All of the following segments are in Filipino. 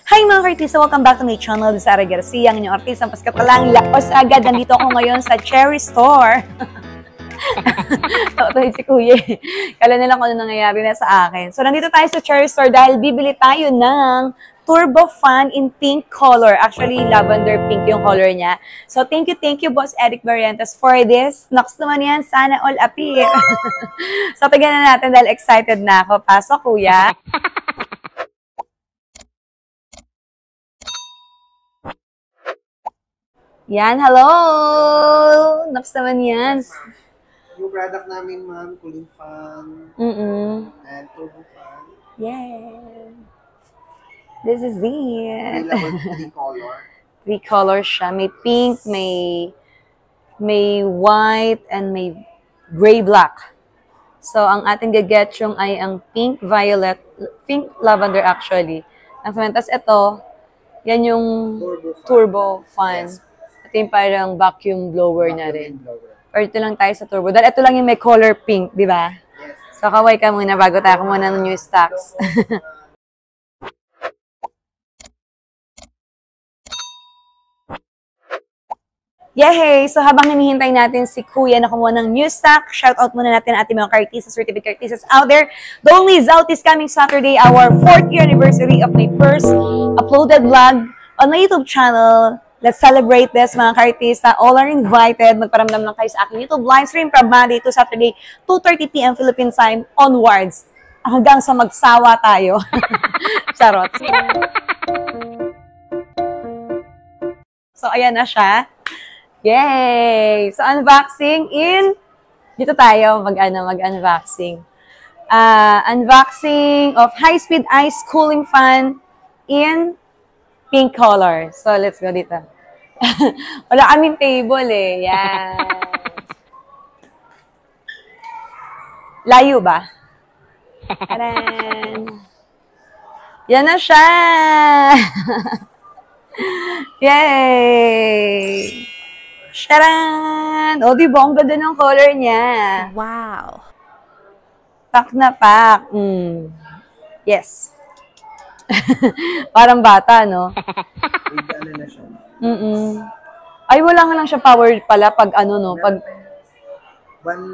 Hi mga artista! Welcome back to my channel. This is Ara Garcia, ang inyong artista. Paskat ka lang, laos agad. Nandito ako ngayon sa Cherry Store. Ito si Kuya. Kala nila kung ano nangyayari na sa akin. So, nandito tayo sa Cherry Store dahil bibili tayo ng Turbo Fan in pink color. Actually, lavender pink yung color niya. So, thank you, Boss Eric Barrientos for this. Next naman yan, sana all appear. So, tignan na natin dahil excited na ako. Pasok, Kuya. Yan, hello! Next naman yan. Yung product namin, ma'am, cooling fan, and turbo fan. Yeah. This is it. Three color. Three colors siya. May pink, may white, and may gray-black. So, ang ating gagetchong ay ang pink, violet, pink lavender actually. Tapos ito, yan yung turbo fan. Yes. Ito yung parang vacuum blower na rin. Blower. Or ito lang tayo sa turbo. Dahil ito lang yung may color pink, di ba? Yes. So, kaway ka muna bago tayo muna ng new stocks. Yay! So, habang hinihintay natin si Kuya na kumuha ng new stock, shoutout muna natin ating mga Cartisas, certificate Cartisas out there. The only result is coming Saturday, our 4th year anniversary of my first uploaded vlog on my YouTube channel. Let's celebrate this, mga Cartista. All are invited. Magparamdam lang kayo sa aking YouTube live stream from Monday to Saturday, 2:30 p.m. Philippine time onwards. Hanggang sa magsawa tayo. Charot. So, ayan na siya. Yay! So, unboxing in... Dito tayo mag-unboxing. Unboxing of high-speed ice cooling fan in pink color. So, let's go dito. Wala kaming table eh. Yan. Layo ba? Taran! Yan na siya! Yay! Sharan! O, diba? Ang ganda ng color niya. Wow! Pack na pack. Yes. Parang bata, no? Ano na siya? Ay, wala nga lang siya power pala pag ano, no? Pag... One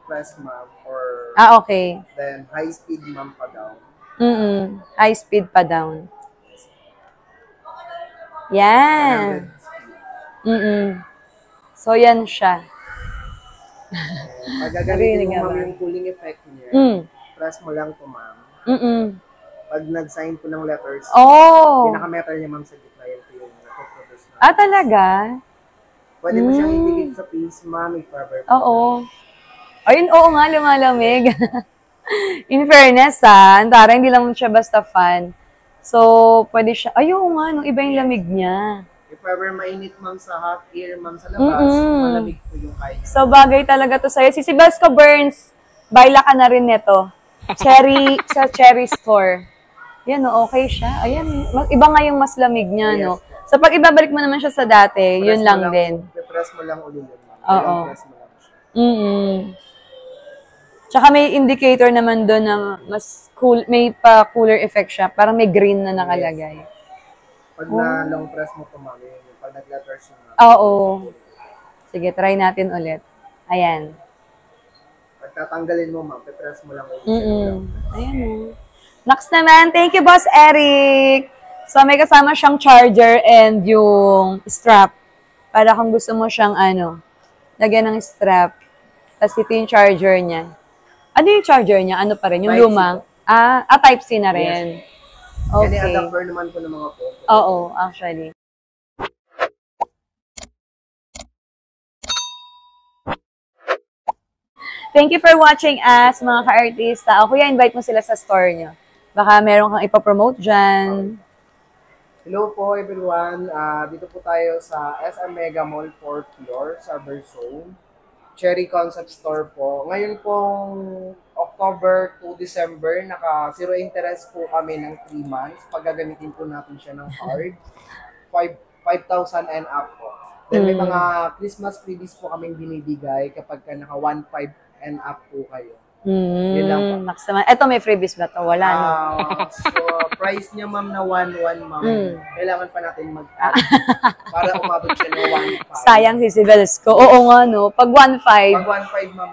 press, ma'am, or... okay. Then, high speed, ma'am, pa down. High speed pa down. Yan. So, yan siya. Pag gagamitin mo, ma'am, yung cooling effect niya, press mo lang po, ma'am. Pag nag-sign po ng letters, pinaka-metal niya, ma'am, sa gitna yun po yung produce na. Talaga? Pwede mo siyang indicate sa piece, ma'am, i-cover po. Oo. Ayun, oo nga, lumalamig. In fairness, Antara, hindi lang siya basta fan. So, pwede siya, ayun nga, no, iba yung lamig niya. If ever mainit, ma'am, sa hot air, ma'am, sa labas, malamig po yung kaya. So, bagay talaga to sa'yo. Si Sibasco Burns, baila ka na rin nito. Sa Cherry Store. Yan, no, okay siya. Ayan, iba nga yung mas lamig niya, no? So, pag ibabalik mo naman siya sa dati, yun lang din. Press mo lang ulit. Oo. Press mo lang siya. Tsaka may indicator naman doon na mas cool, may pa-cooler effect siya. Parang may green na nakalagay. Pag na-long press mo po, ma'am, pag nag-letters mo, Oo. Sige, try natin ulit. Ayan. pag tatanggalin mo, ma'am, press mo lang ulit. Ayan o. Next naman, thank you, Boss Eric. So, may kasama siyang charger and yung strap. Para kung gusto mo siyang, lagyan ng strap. Tapos ito yung charger niya. Ano yung charger niya? Ano pa rin? Yung lumang? Type-C na rin. Yes. Okay. Yan yung adapter naman po ng mga phone. Oo, actually. Thank you for watching us, mga ka-artista. O kuya, invite mo sila sa store niyo. Baka meron kang ipapromote dyan. Hello po everyone. Dito po tayo sa SM Mega Mall 4th floor, Cyber Zone. Cherry Concept Store po. Ngayon pong October to December, naka-zero interest po kami ng 3 months. Pag gagamitin po natin siya ng card, 5,000 and up po. Then may mga Christmas freebies po kaming binibigay kapag ka naka 1,500 and up po kayo. Yun lang po. Naks naman. Ito, may freebies ba to? Wala, no? So, price niya, ma'am, na 1,100, ma'am. Kailangan pa natin mag-add para umabot siya ng 1,500. Sayang si Sibelsco. Oo nga, no? Pag 1.5. Pag 1,500, ma'am,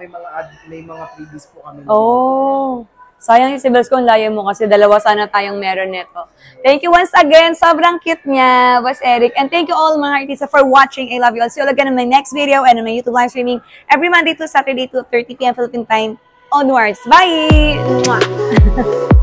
may mga freebies po kami. Oh. Sayang si Sibelsco, ang layo mo kasi dalawa sana tayong meron nito. Thank you once again. Sobrang cute niya, Boss Eric. And thank you all mga artista for watching. I love you all. See you all again in my next video and on my YouTube live streaming every Monday to Saturday to 30 p.m. Philippine time onwards. Bye! Mwah!